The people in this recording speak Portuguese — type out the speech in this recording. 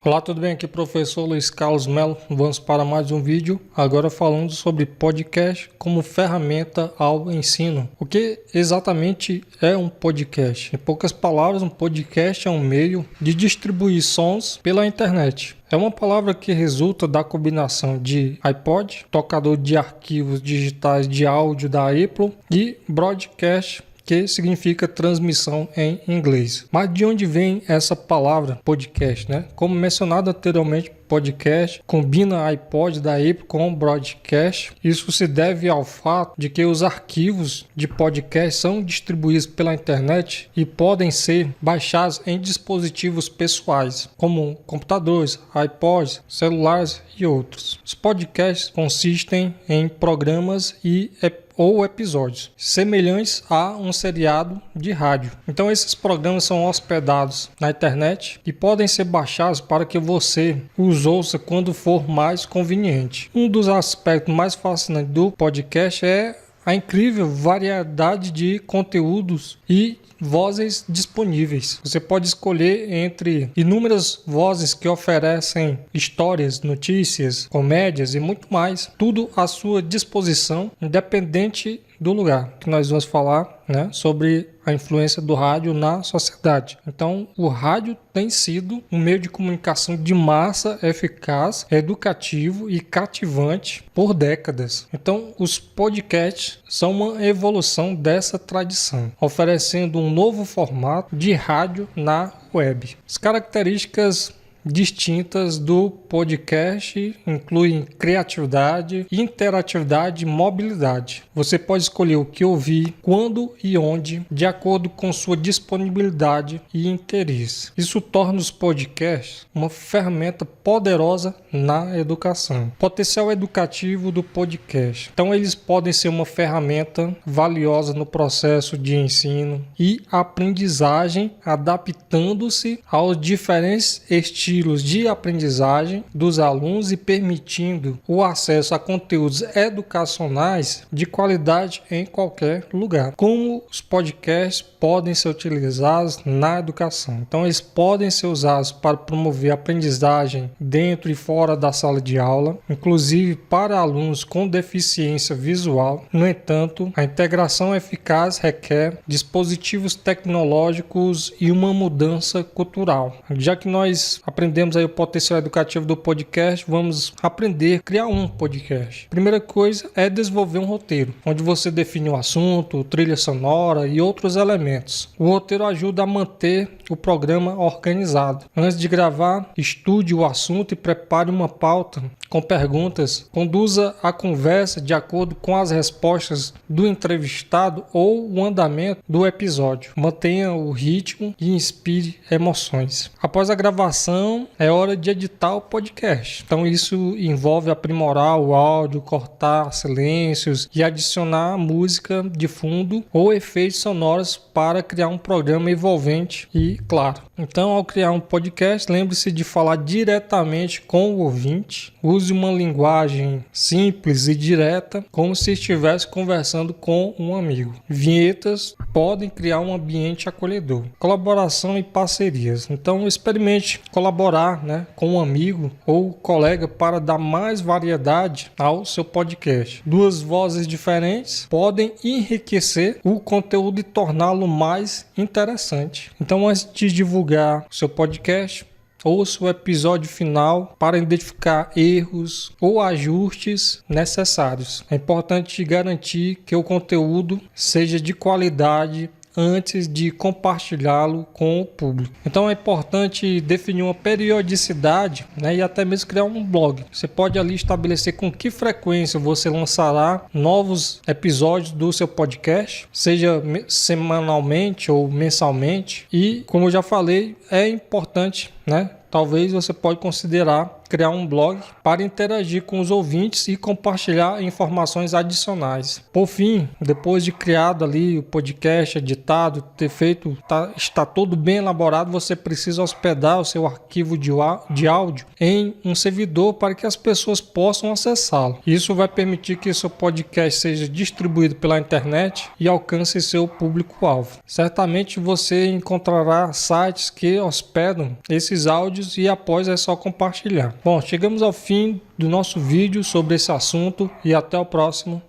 Olá, tudo bem? Aqui é o professor Luiz Carlos Melo. Vamos para mais um vídeo, agora falando sobre podcast como ferramenta ao ensino. O que exatamente é um podcast? Em poucas palavras, um podcast é um meio de distribuir sons pela internet. É uma palavra que resulta da combinação de iPod, tocador de arquivos digitais de áudio da Apple, e broadcast, que significa transmissão em inglês. Mas de onde vem essa palavra podcast, né? Como mencionado anteriormente, podcast combina iPod da Apple com broadcast. Isso se deve ao fato de que os arquivos de podcast são distribuídos pela internet e podem ser baixados em dispositivos pessoais, como computadores, iPods, celulares e outros. Os podcasts consistem em programas ou episódios semelhantes a um seriado de rádio. Então esses programas são hospedados na internet e podem ser baixados para que você os ouça quando for mais conveniente. Um dos aspectos mais fascinantes do podcast é a incrível variedade de conteúdos e vozes disponíveis. Você pode escolher entre inúmeras vozes que oferecem histórias, notícias, comédias e muito mais. Tudo à sua disposição, independente do lugar que nós vamos falar, né, sobre a influência do rádio na sociedade. Então, o rádio tem sido um meio de comunicação de massa eficaz, educativo e cativante por décadas. Então, os podcasts são uma evolução dessa tradição, oferecendo um novo formato de rádio na web. As características distintas do podcast incluem criatividade, interatividade e mobilidade. Você pode escolher o que ouvir, quando e onde, de acordo com sua disponibilidade e interesse. Isso torna os podcasts uma ferramenta poderosa na educação. Potencial educativo do podcast. Então, eles podem ser uma ferramenta valiosa no processo de ensino e aprendizagem, adaptando-se aos diferentes estilos de aprendizagem dos alunos e permitindo o acesso a conteúdos educacionais de qualidade em qualquer lugar. Como os podcasts podem ser utilizados na educação? Então, eles podem ser usados para promover a aprendizagem dentro e fora da sala de aula, inclusive para alunos com deficiência visual. No entanto, a integração eficaz requer dispositivos tecnológicos e uma mudança cultural. Já que nós aprendemos aí o potencial educativo do podcast, vamos aprender a criar um podcast. Primeira coisa é desenvolver um roteiro, onde você define o assunto, trilha sonora e outros elementos. O roteiro ajuda a manter o programa organizado. Antes de gravar, estude o assunto e prepare uma pauta com perguntas. Conduza a conversa de acordo com as respostas do entrevistado ou o andamento do episódio. Mantenha o ritmo e inspire emoções. Após a gravação, é hora de editar o podcast. Então isso envolve aprimorar o áudio, cortar silêncios e adicionar música de fundo ou efeitos sonoros para criar um programa envolvente e claro. Então, ao criar um podcast, lembre-se de falar diretamente com o ouvinte. Use uma linguagem simples e direta, como se estivesse conversando com um amigo. Vinhetas podem criar um ambiente acolhedor. Colaboração e parcerias. Então, experimente colaborar, né, com um amigo ou colega para dar mais variedade ao seu podcast. Duas vozes diferentes podem enriquecer o conteúdo e torná-lo mais interessante. Então, antes de divulgar o seu podcast, ouça o episódio final para identificar erros ou ajustes necessários. É importante garantir que o conteúdo seja de qualidade antes de compartilhá-lo com o público. Então é importante definir uma periodicidade, né, e até mesmo criar um blog. Você pode ali estabelecer com que frequência você lançará novos episódios do seu podcast, seja semanalmente ou mensalmente. E como eu já falei, é importante, né? Talvez você pode considerar criar um blog para interagir com os ouvintes e compartilhar informações adicionais. Por fim, depois de criado ali o podcast, editado, ter feito, está tudo bem elaborado, você precisa hospedar o seu arquivo de áudio em um servidor para que as pessoas possam acessá-lo. Isso vai permitir que seu podcast seja distribuído pela internet e alcance seu público-alvo. Certamente você encontrará sites que hospedam esses áudios e após é só compartilhar. Bom, chegamos ao fim do nosso vídeo sobre esse assunto e até o próximo.